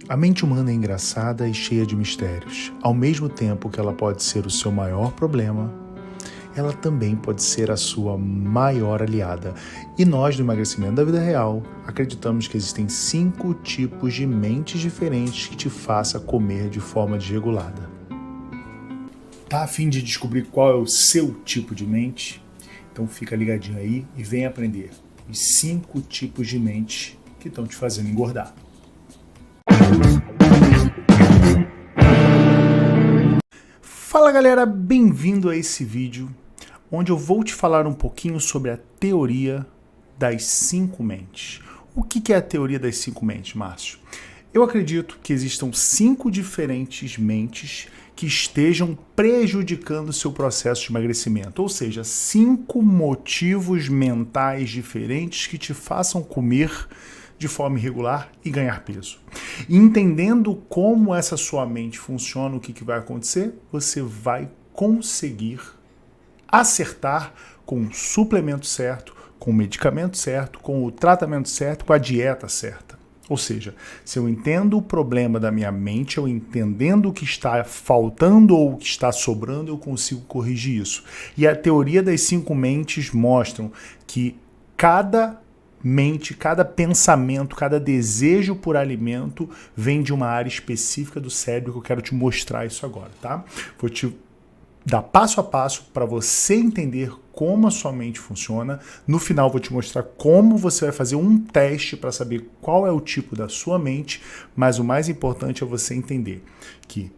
A mente humana é engraçada e cheia de mistérios. Ao mesmo tempo que ela pode ser o seu maior problema, ela também pode ser a sua maior aliada. E nós, do Emagrecimento da Vida Real, acreditamos que existem 5 tipos de mentes diferentes que te façam comer de forma desregulada. Tá a fim de descobrir qual é o seu tipo de mente? Então fica ligadinho aí e vem aprender os 5 tipos de mente que estão te fazendo engordar. Fala galera, bem-vindo a esse vídeo onde eu vou te falar um pouquinho sobre a teoria das 5 mentes. O que é a teoria das 5 mentes, Márcio? Eu acredito que existam 5 diferentes mentes que estejam prejudicando o seu processo de emagrecimento, ou seja, 5 motivos mentais diferentes que te façam comer de forma irregular e ganhar peso. E entendendo como essa sua mente funciona, o que vai acontecer, você vai conseguir acertar com o suplemento certo, com o medicamento certo, com o tratamento certo, com a dieta certa. Ou seja, se eu entendo o problema da minha mente, eu entendendo o que está faltando ou o que está sobrando, eu consigo corrigir isso. E a teoria das 5 mentes mostram que cada mente, cada pensamento, cada desejo por alimento vem de uma área específica do cérebro que eu quero te mostrar isso agora, tá? Vou te dar passo a passo para você entender como a sua mente funciona. No final vou te mostrar como você vai fazer um teste para saber qual é o tipo da sua mente, mas o mais importante é você entender que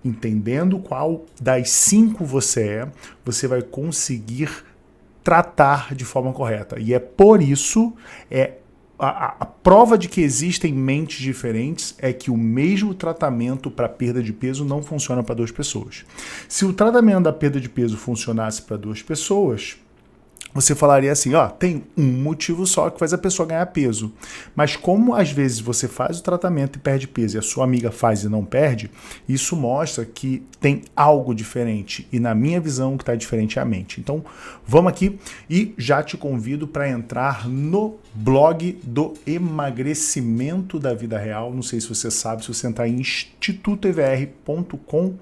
entendendo qual das 5 você é, você vai conseguir tratar de forma correta. E é por isso, a prova de que existem mentes diferentes é que o mesmo tratamento para perda de peso não funciona para 2 pessoas. Se o tratamento da perda de peso funcionasse para 2 pessoas, você falaria assim, ó, tem um motivo só que faz a pessoa ganhar peso. Mas como às vezes você faz o tratamento e perde peso e a sua amiga faz e não perde, isso mostra que tem algo diferente. E na minha visão, o que está diferente é a mente. Então, vamos aqui e já te convido para entrar no blog do Emagrecimento da Vida Real. Não sei se você sabe, se você entrar em institutoevr.com.br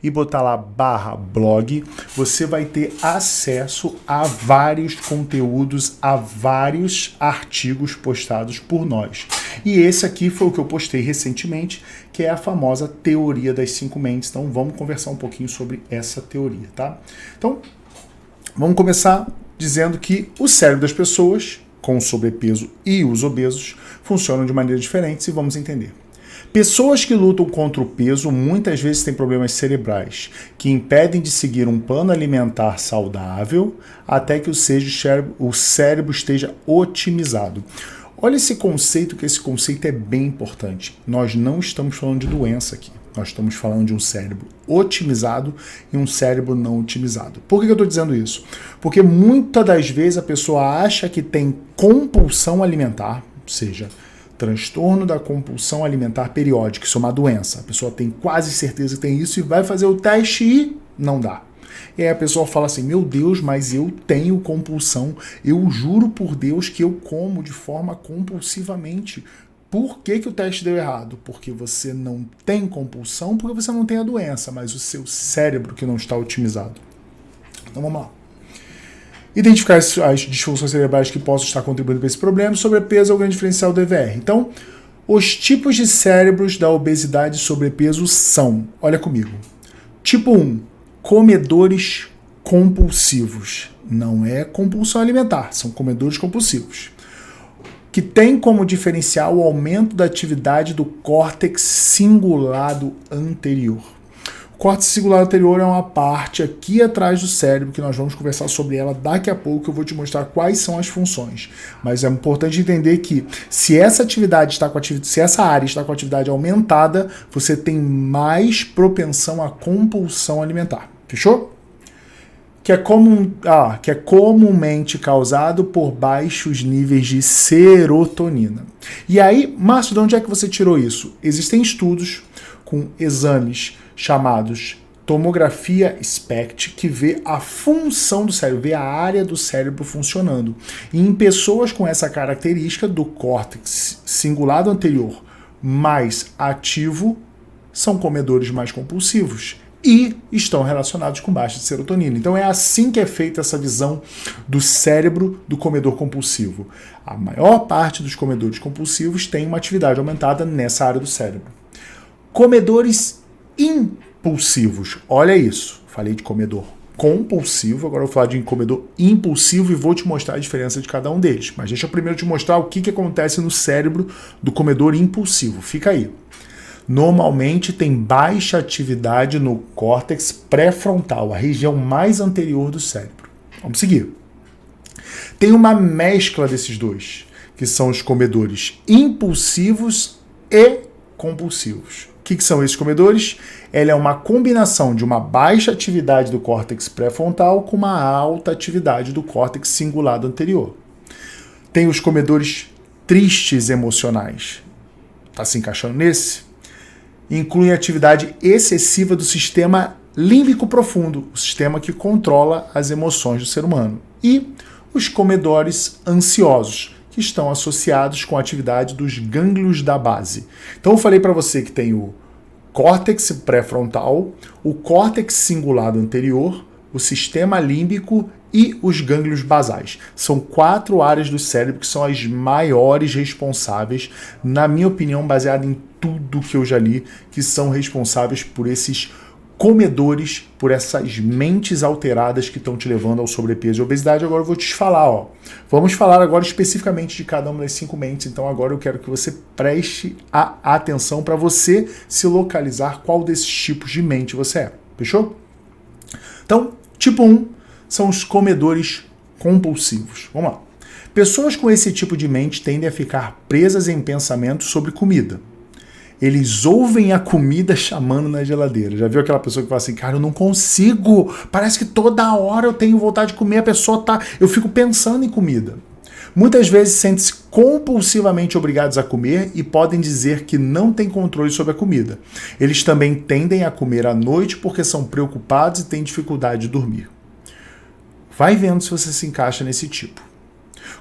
e botar lá /blog, você vai ter acesso a vários conteúdos, a vários artigos postados por nós. E esse aqui foi o que eu postei recentemente, que é a famosa teoria das 5 mentes. Então vamos conversar um pouquinho sobre essa teoria, tá? Então, vamos começar dizendo que o cérebro das pessoas com sobrepeso e os obesos funcionam de maneira diferente e vamos entender. Pessoas que lutam contra o peso muitas vezes têm problemas cerebrais que impedem de seguir um plano alimentar saudável até que o cérebro esteja otimizado. Olha esse conceito, que esse conceito é bem importante. Nós não estamos falando de doença aqui. Nós estamos falando de um cérebro otimizado e um cérebro não otimizado. Por que eu estou dizendo isso? Porque muitas das vezes a pessoa acha que tem compulsão alimentar, ou seja, transtorno da compulsão alimentar periódica, isso é uma doença. A pessoa tem quase certeza que tem isso e vai fazer o teste e não dá. E aí a pessoa fala assim, meu Deus, mas eu tenho compulsão, eu juro por Deus que eu como de forma compulsivamente. Por que o teste deu errado? Porque você não tem compulsão, porque você não tem a doença, mas o seu cérebro que não está otimizado. Então vamos lá. Identificar as disfunções cerebrais que possam estar contribuindo para esse problema. Sobrepeso é o grande diferencial do EVR. Então, os tipos de cérebros da obesidade e sobrepeso são, olha comigo, tipo 1, comedores compulsivos. Não é compulsão alimentar, são comedores compulsivos. Que tem como diferencial o aumento da atividade do córtex cingulado anterior. O córtex cingulado anterior é uma parte aqui atrás do cérebro que nós vamos conversar sobre ela daqui a pouco. Eu vou te mostrar quais são as funções. Mas é importante entender que se essa área está com a atividade aumentada, você tem mais propensão à compulsão alimentar. Fechou? Que é comumente causado por baixos níveis de serotonina. E aí, Márcio, de onde é que você tirou isso? Existem estudos com exames chamados tomografia SPECT, que vê a função do cérebro, vê a área do cérebro funcionando. E em pessoas com essa característica do córtex cingulado anterior mais ativo são comedores mais compulsivos e estão relacionados com baixa de serotonina. Então é assim que é feita essa visão do cérebro do comedor compulsivo. A maior parte dos comedores compulsivos tem uma atividade aumentada nessa área do cérebro. Comedores impulsivos, olha isso, falei de comedor compulsivo, agora eu vou falar de comedor impulsivo e vou te mostrar a diferença de cada um deles. Mas deixa eu primeiro te mostrar o que acontece no cérebro do comedor impulsivo. Fica aí. Normalmente tem baixa atividade no córtex pré-frontal, a região mais anterior do cérebro. Vamos seguir. Tem uma mescla desses dois, que são os comedores impulsivos e compulsivos. O que são esses comedores? Ela é uma combinação de uma baixa atividade do córtex pré-frontal com uma alta atividade do córtex cingulado anterior. Tem os comedores tristes emocionais. Está se encaixando nesse? Incluem atividade excessiva do sistema límbico profundo, o sistema que controla as emoções do ser humano. E os comedores ansiosos, que estão associados com a atividade dos gânglios da base. Então eu falei para você que tem o córtex pré-frontal, o córtex cingulado anterior, o sistema límbico e os gânglios basais. São 4 áreas do cérebro que são as maiores responsáveis, na minha opinião, baseada em tudo que eu já li, que são responsáveis por esses comedores, por essas mentes alteradas que estão te levando ao sobrepeso e obesidade. Agora eu vou te falar, ó. Vamos falar agora especificamente de cada uma das 5 mentes. Então agora eu quero que você preste a atenção para você se localizar qual desses tipos de mente você é. Fechou? Então, tipo 1 são os comedores compulsivos. Vamos lá. Pessoas com esse tipo de mente tendem a ficar presas em pensamentos sobre comida. Eles ouvem a comida chamando na geladeira. Já viu aquela pessoa que fala assim, cara, eu não consigo, parece que toda hora eu tenho vontade de comer, eu fico pensando em comida. Muitas vezes sentem-se compulsivamente obrigados a comer e podem dizer que não têm controle sobre a comida. Eles também tendem a comer à noite porque são preocupados e têm dificuldade de dormir. Vai vendo se você se encaixa nesse tipo.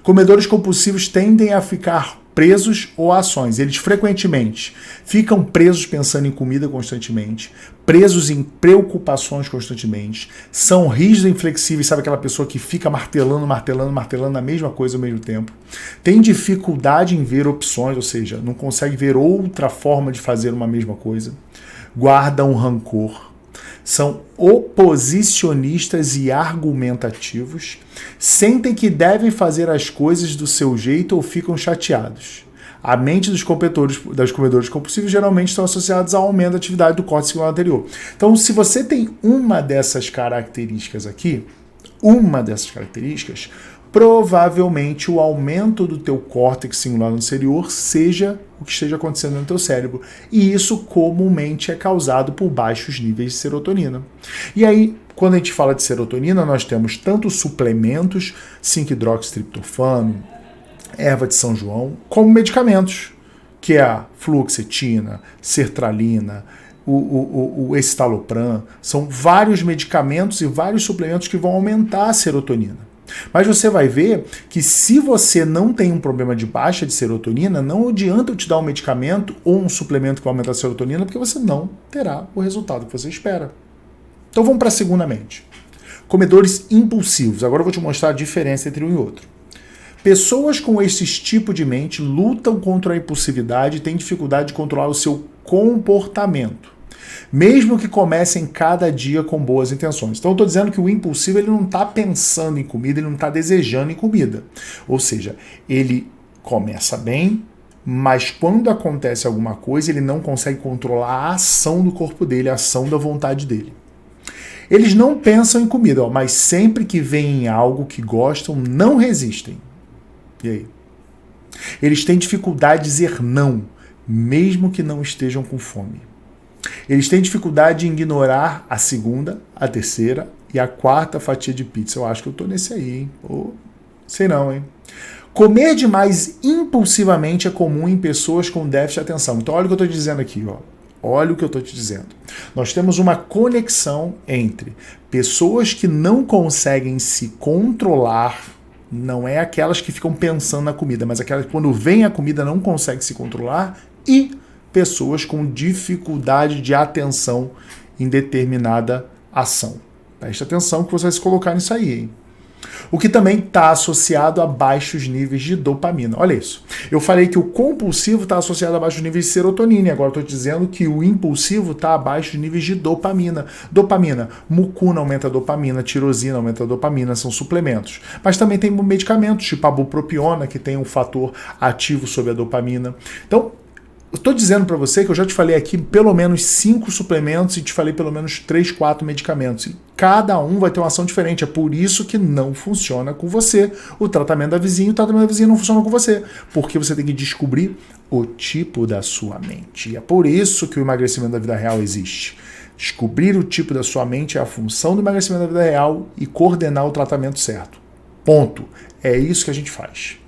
Comedores compulsivos tendem a ficar presos ou ações. Eles frequentemente ficam presos pensando em comida constantemente, presos em preocupações constantemente, são rígidos e inflexíveis, sabe aquela pessoa que fica martelando a mesma coisa ao mesmo tempo, tem dificuldade em ver opções, ou seja, não consegue ver outra forma de fazer uma mesma coisa, guardam rancor, são oposicionistas e argumentativos, sentem que devem fazer as coisas do seu jeito ou ficam chateados. A mente dos comedores compulsivos geralmente estão associados ao aumento da atividade do córtex cingulado anterior. Então, se você tem uma dessas características aqui, provavelmente o aumento do teu córtex cingulado anterior seja o que esteja acontecendo no teu cérebro. E isso comumente é causado por baixos níveis de serotonina. E aí, quando a gente fala de serotonina, nós temos tanto suplementos, 5-hidroxitriptofano, erva de São João, como medicamentos, que é a fluoxetina, sertralina, o escitalopram. São vários medicamentos e vários suplementos que vão aumentar a serotonina. Mas você vai ver que se você não tem um problema de baixa de serotonina, não adianta eu te dar um medicamento ou um suplemento que vai aumentar a serotonina, porque você não terá o resultado que você espera. Então vamos para a segunda mente. Comedores impulsivos. Agora eu vou te mostrar a diferença entre um e outro. Pessoas com esse tipo de mente lutam contra a impulsividade e têm dificuldade de controlar o seu comportamento, mesmo que comecem cada dia com boas intenções. Então eu estou dizendo que o impulsivo ele não está pensando em comida, ele não está desejando em comida. Ou seja, ele começa bem, mas quando acontece alguma coisa, ele não consegue controlar a ação do corpo dele, a ação da vontade dele. Eles não pensam em comida, mas sempre que veem algo que gostam, não resistem. E aí? Eles têm dificuldade de dizer não, mesmo que não estejam com fome. Eles têm dificuldade em ignorar a segunda, a terceira e a quarta fatia de pizza. Eu acho que eu tô nesse aí, hein? Sei não, hein? Comer demais impulsivamente é comum em pessoas com déficit de atenção. Então olha o que eu tô te dizendo aqui, ó. Olha o que eu tô te dizendo. Nós temos uma conexão entre pessoas que não conseguem se controlar. Não é aquelas que ficam pensando na comida, mas aquelas que quando vem a comida não conseguem se controlar e pessoas com dificuldade de atenção em determinada ação. Preste atenção que você vai se colocar nisso aí, hein? O que também está associado a baixos níveis de dopamina. Olha isso. Eu falei que o compulsivo está associado a baixos níveis de serotonina, e agora estou dizendo que o impulsivo está a baixos níveis de dopamina. Dopamina, mucuna aumenta a dopamina, tirosina aumenta a dopamina, são suplementos. Mas também tem medicamentos, tipo a bupropiona, que tem um fator ativo sobre a dopamina. Então, eu estou dizendo para você que eu já te falei aqui pelo menos 5 suplementos e te falei pelo menos 3, 4 medicamentos. E cada um vai ter uma ação diferente. É por isso que não funciona com você o tratamento da vizinha. O tratamento da vizinha não funciona com você. Porque você tem que descobrir o tipo da sua mente. E é por isso que o emagrecimento da vida real existe. Descobrir o tipo da sua mente é a função do emagrecimento da vida real e coordenar o tratamento certo. Ponto. É isso que a gente faz.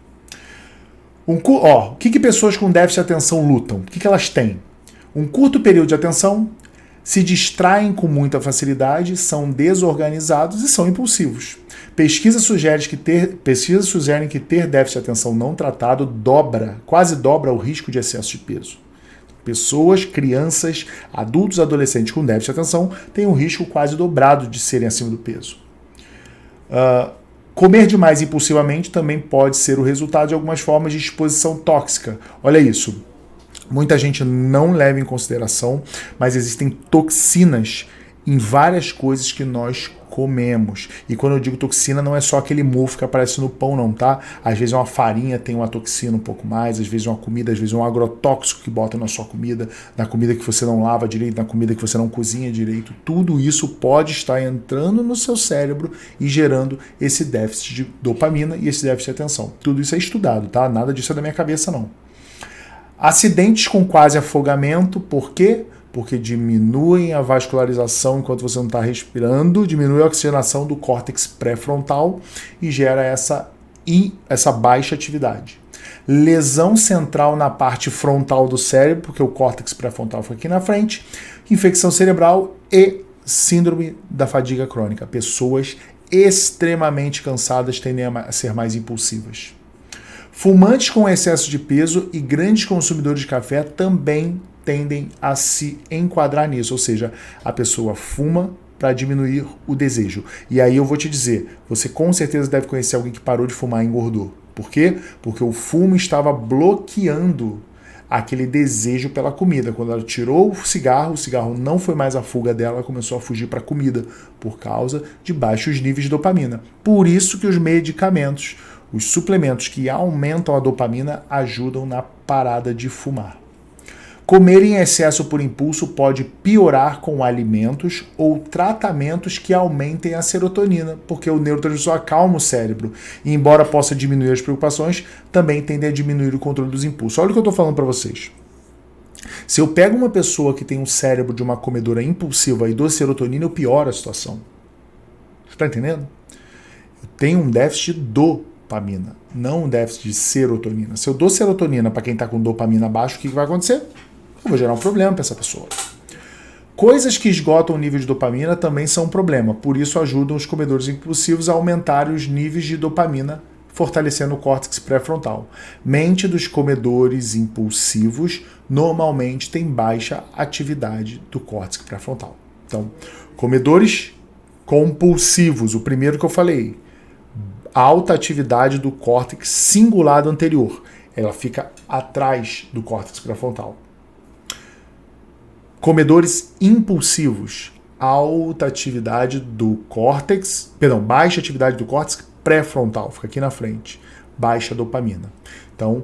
O que pessoas com déficit de atenção lutam? O que elas têm? Um curto período de atenção, se distraem com muita facilidade, são desorganizados e são impulsivos. Pesquisas sugerem que ter déficit de atenção não tratado quase dobra o risco de excesso de peso. Pessoas, crianças, adultos e adolescentes com déficit de atenção têm um risco quase dobrado de serem acima do peso. Comer demais impulsivamente também pode ser o resultado de algumas formas de exposição tóxica. Olha isso. Muita gente não leva em consideração, mas existem toxinas em várias coisas que nós comemos. E quando eu digo toxina, não é só aquele mofo que aparece no pão, não, tá? Às vezes uma farinha tem uma toxina um pouco mais, às vezes uma comida, às vezes um agrotóxico que bota na sua comida, na comida que você não lava direito, na comida que você não cozinha direito. Tudo isso pode estar entrando no seu cérebro e gerando esse déficit de dopamina e esse déficit de atenção. Tudo isso é estudado, tá? Nada disso é da minha cabeça, não. Acidentes com quase afogamento, por quê? Porque diminuem a vascularização enquanto você não está respirando, diminui a oxigenação do córtex pré-frontal e gera essa baixa atividade. Lesão central na parte frontal do cérebro, porque o córtex pré-frontal foi aqui na frente, infecção cerebral e síndrome da fadiga crônica. Pessoas extremamente cansadas tendem a ser mais impulsivas. Fumantes com excesso de peso e grandes consumidores de café também tendem a se enquadrar nisso, ou seja, a pessoa fuma para diminuir o desejo. E aí eu vou te dizer, você com certeza deve conhecer alguém que parou de fumar e engordou. Por quê? Porque o fumo estava bloqueando aquele desejo pela comida. Quando ela tirou o cigarro não foi mais a fuga dela, ela começou a fugir para a comida, por causa de baixos níveis de dopamina. Por isso que os medicamentos, os suplementos que aumentam a dopamina ajudam na parada de fumar. Comer em excesso por impulso pode piorar com alimentos ou tratamentos que aumentem a serotonina, porque o neurotransmissor acalma o cérebro e, embora possa diminuir as preocupações, também tende a diminuir o controle dos impulsos. Olha o que eu estou falando para vocês. Se eu pego uma pessoa que tem um cérebro de uma comedora impulsiva e dou serotonina, eu pioro a situação. Você está entendendo? Eu tenho um déficit de dopamina, não um déficit de serotonina. Se eu dou serotonina para quem está com dopamina baixa, o que vai acontecer? Eu vou gerar um problema para essa pessoa. Coisas que esgotam o nível de dopamina também são um problema, por isso ajudam os comedores impulsivos a aumentarem os níveis de dopamina, fortalecendo o córtex pré-frontal. Mente dos comedores impulsivos normalmente tem baixa atividade do córtex pré-frontal. Então, comedores compulsivos, o primeiro que eu falei, alta atividade do córtex cingulado anterior. Ela fica atrás do córtex pré-frontal. Comedores impulsivos, baixa atividade do córtex pré-frontal, fica aqui na frente, baixa dopamina. Então,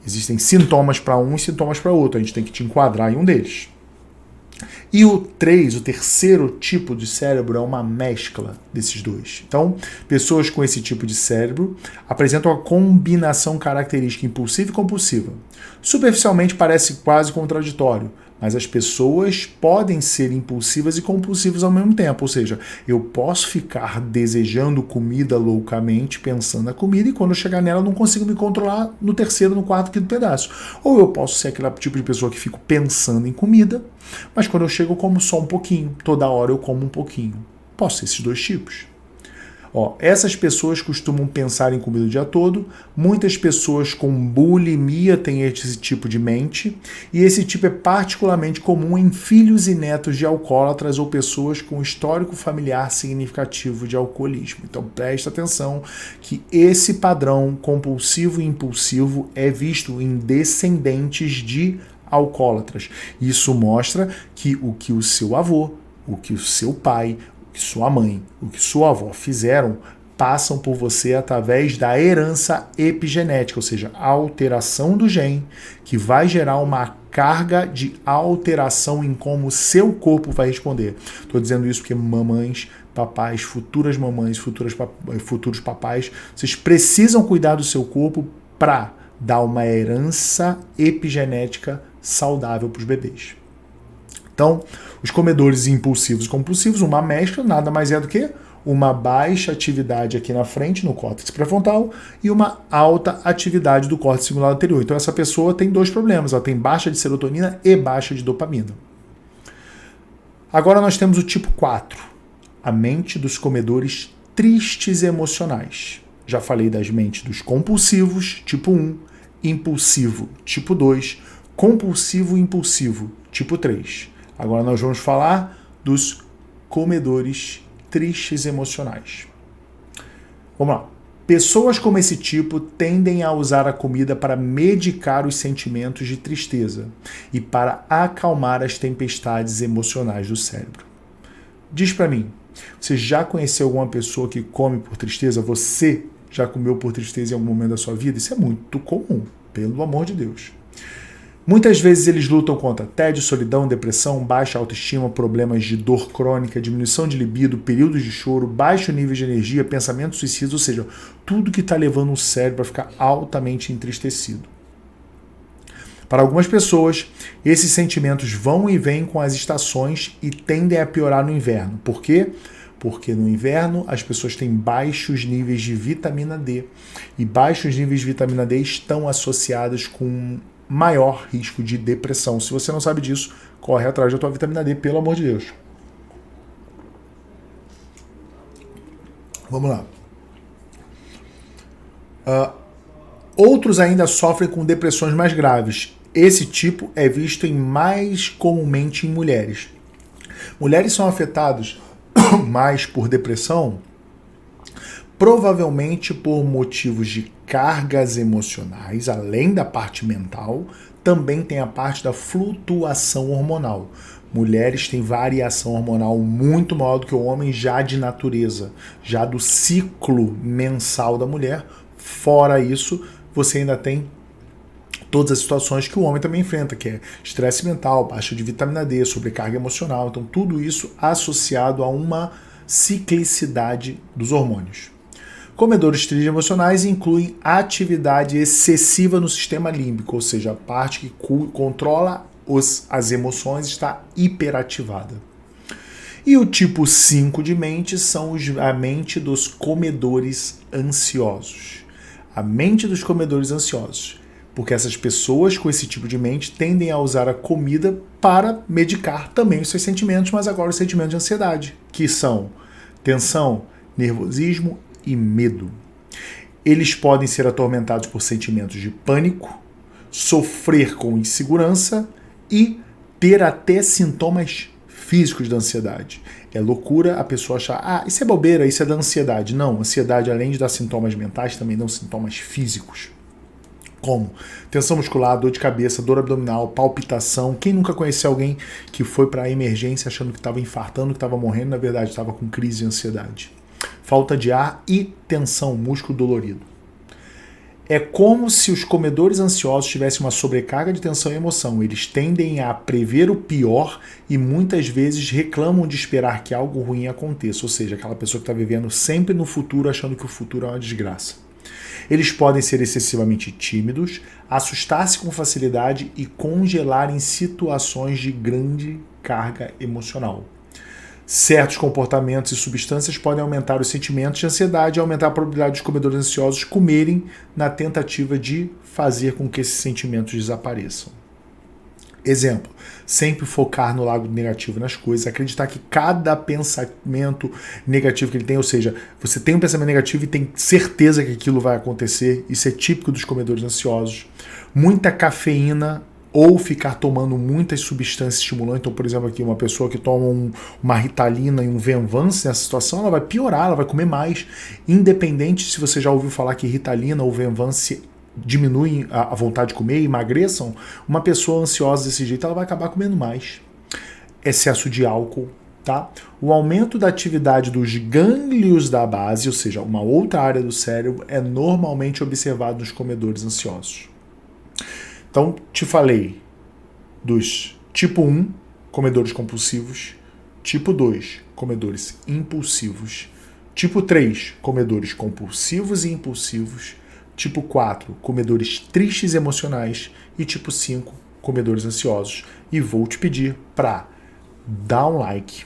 existem sintomas para um e sintomas para outro, a gente tem que te enquadrar em um deles. E o terceiro tipo de cérebro é uma mescla desses dois. Então, pessoas com esse tipo de cérebro apresentam a combinação característica impulsiva e compulsiva. Superficialmente parece quase contraditório, mas as pessoas podem ser impulsivas e compulsivas ao mesmo tempo. Ou seja, eu posso ficar desejando comida loucamente, pensando na comida, e quando eu chegar nela eu não consigo me controlar no terceiro, no quarto, quinto pedaço. Ou eu posso ser aquele tipo de pessoa que fico pensando em comida, mas quando eu chego eu como só um pouquinho. Toda hora eu como um pouquinho. Posso ser esses dois tipos. Essas pessoas costumam pensar em comida o dia todo, muitas pessoas com bulimia têm esse tipo de mente, e esse tipo é particularmente comum em filhos e netos de alcoólatras ou pessoas com histórico familiar significativo de alcoolismo. Então presta atenção que esse padrão compulsivo e impulsivo é visto em descendentes de alcoólatras. Isso mostra que o que o seu avô, o que o seu pai, o que sua mãe, o que sua avó fizeram, passam por você através da herança epigenética, ou seja, a alteração do gene, que vai gerar uma carga de alteração em como o seu corpo vai responder. Estou dizendo isso porque mamães, papais, futuras mamães, futuros papais, vocês precisam cuidar do seu corpo para dar uma herança epigenética saudável para os bebês. Então, os comedores impulsivos e compulsivos, uma mescla, nada mais é do que uma baixa atividade aqui na frente, no córtex pré-frontal, e uma alta atividade do córtex cingulado anterior. Então, essa pessoa tem dois problemas, ela tem baixa de serotonina e baixa de dopamina. Agora nós temos o tipo 4, a mente dos comedores tristes emocionais. Já falei das mentes dos compulsivos, tipo 1, impulsivo, tipo 2, compulsivo e impulsivo, tipo 3. Agora nós vamos falar dos comedores tristes emocionais. Vamos lá. Pessoas como esse tipo tendem a usar a comida para medicar os sentimentos de tristeza e para acalmar as tempestades emocionais do cérebro. Diz para mim, você já conheceu alguma pessoa que come por tristeza? Você já comeu por tristeza em algum momento da sua vida? Isso é muito comum, pelo amor de Deus. Muitas vezes eles lutam contra tédio, solidão, depressão, baixa autoestima, problemas de dor crônica, diminuição de libido, períodos de choro, baixo nível de energia, pensamentos suicidas, ou seja, tudo que está levando o cérebro a ficar altamente entristecido. Para algumas pessoas, esses sentimentos vão e vêm com as estações e tendem a piorar no inverno. Por quê? Porque no inverno as pessoas têm baixos níveis de vitamina D e baixos níveis de vitamina D estão associados com maior risco de depressão. Se você não sabe disso, corre atrás da tua vitamina D, pelo amor de Deus. Vamos lá. Outros ainda sofrem com depressões mais graves. Esse tipo é visto mais comumente em mulheres. Mulheres são afetadas mais por depressão, provavelmente por motivos de cargas emocionais, além da parte mental, também tem a parte da flutuação hormonal. Mulheres têm variação hormonal muito maior do que o homem, já de natureza, já do ciclo mensal da mulher. Fora isso, você ainda tem todas as situações que o homem também enfrenta, que é estresse mental, baixa de vitamina D, sobrecarga emocional. Então, tudo isso associado a uma ciclicidade dos hormônios. Comedores tristes emocionais incluem atividade excessiva no sistema límbico, ou seja, a parte que controla as emoções está hiperativada. E o tipo 5 de mente são a mente dos comedores ansiosos. A mente dos comedores ansiosos. Porque essas pessoas com esse tipo de mente tendem a usar a comida para medicar também os seus sentimentos, mas agora os sentimentos de ansiedade, que são tensão, nervosismo e medo. Eles podem ser atormentados por sentimentos de pânico, sofrer com insegurança e ter até sintomas físicos da ansiedade. É loucura a pessoa achar, isso é bobeira, isso é da ansiedade. Não, ansiedade, além de dar sintomas mentais, também dá sintomas físicos. Como tensão muscular, dor de cabeça, dor abdominal, palpitação. Quem nunca conheceu alguém que foi para a emergência achando que estava infartando, que estava morrendo, na verdade estava com crise de ansiedade. Falta de ar e tensão, músculo dolorido. É como se os comedores ansiosos tivessem uma sobrecarga de tensão e emoção. Eles tendem a prever o pior e muitas vezes reclamam de esperar que algo ruim aconteça. Ou seja, aquela pessoa que está vivendo sempre no futuro achando que o futuro é uma desgraça. Eles podem ser excessivamente tímidos, assustar-se com facilidade e congelar em situações de grande carga emocional. Certos comportamentos e substâncias podem aumentar os sentimentos de ansiedade e aumentar a probabilidade dos comedores ansiosos comerem na tentativa de fazer com que esses sentimentos desapareçam. Exemplo, sempre focar no lado negativo nas coisas, acreditar que cada pensamento negativo que ele tem, ou seja, você tem um pensamento negativo e tem certeza que aquilo vai acontecer, isso é típico dos comedores ansiosos. Muita cafeína ou ficar tomando muitas substâncias estimulantes. Então, por exemplo, aqui uma pessoa que toma uma Ritalina e um Venvance, nessa situação ela vai piorar, ela vai comer mais, independente se você já ouviu falar que Ritalina ou Venvance diminuem a vontade de comer, emagreçam. Uma pessoa ansiosa desse jeito, ela vai acabar comendo mais. Excesso de álcool, tá? O aumento da atividade dos gânglios da base, ou seja, uma outra área do cérebro, é normalmente observado nos comedores ansiosos. Então, te falei dos tipo 1, comedores compulsivos, tipo 2, comedores impulsivos, tipo 3, comedores compulsivos e impulsivos, tipo 4, comedores tristes e emocionais e tipo 5, comedores ansiosos. E vou te pedir para dar um like,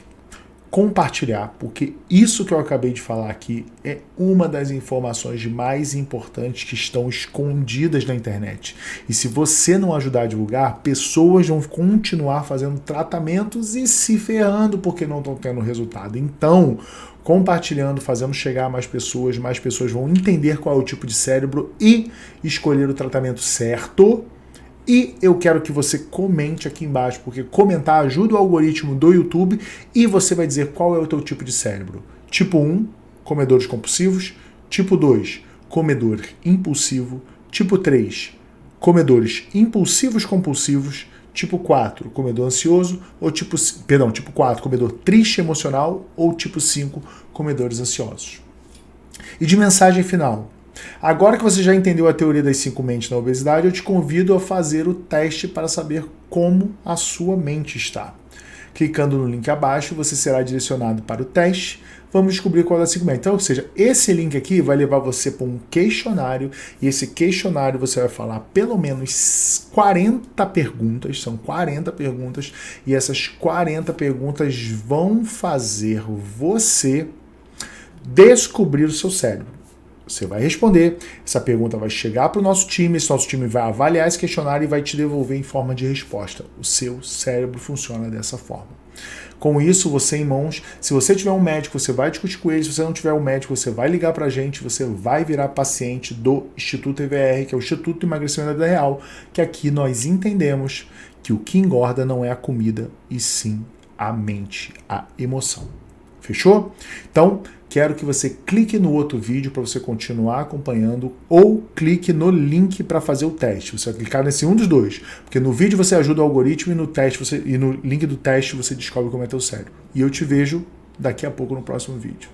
compartilhar, porque isso que eu acabei de falar aqui é uma das informações mais importantes que estão escondidas na internet. E se você não ajudar a divulgar, pessoas vão continuar fazendo tratamentos e se ferrando porque não estão tendo resultado. Então, compartilhando, fazendo chegar a mais pessoas vão entender qual é o tipo de cérebro e escolher o tratamento certo. E eu quero que você comente aqui embaixo, porque comentar ajuda o algoritmo do YouTube e você vai dizer qual é o teu tipo de cérebro. Tipo 1, comedores compulsivos. Tipo 2, comedor impulsivo. Tipo 3, comedores impulsivos compulsivos. Tipo 4, comedor ansioso. Ou tipo 4, comedor triste emocional. Ou tipo 5, comedores ansiosos. E de mensagem final. Agora que você já entendeu a teoria das 5 mentes na obesidade, eu te convido a fazer o teste para saber como a sua mente está. Clicando no link abaixo, você será direcionado para o teste. Vamos descobrir qual é a 5 mentes. Então, ou seja, esse link aqui vai levar você para um questionário, e esse questionário você vai falar pelo menos 40 perguntas, são 40 perguntas, e essas 40 perguntas vão fazer você descobrir o seu cérebro. Você vai responder, essa pergunta vai chegar para o nosso time, esse nosso time vai avaliar esse questionário e vai te devolver em forma de resposta. O seu cérebro funciona dessa forma. Com isso, você em mãos, se você tiver um médico, você vai discutir com ele, se você não tiver um médico, você vai ligar para a gente, você vai virar paciente do Instituto EVR, que é o Instituto de Emagrecimento da Vida Real, que aqui nós entendemos que o que engorda não é a comida, e sim a mente, a emoção. Fechou? Então, quero que você clique no outro vídeo para você continuar acompanhando ou clique no link para fazer o teste. Você vai clicar nesse um dos dois, porque no vídeo você ajuda o algoritmo e no link do teste você descobre como é teu cérebro. E eu te vejo daqui a pouco no próximo vídeo.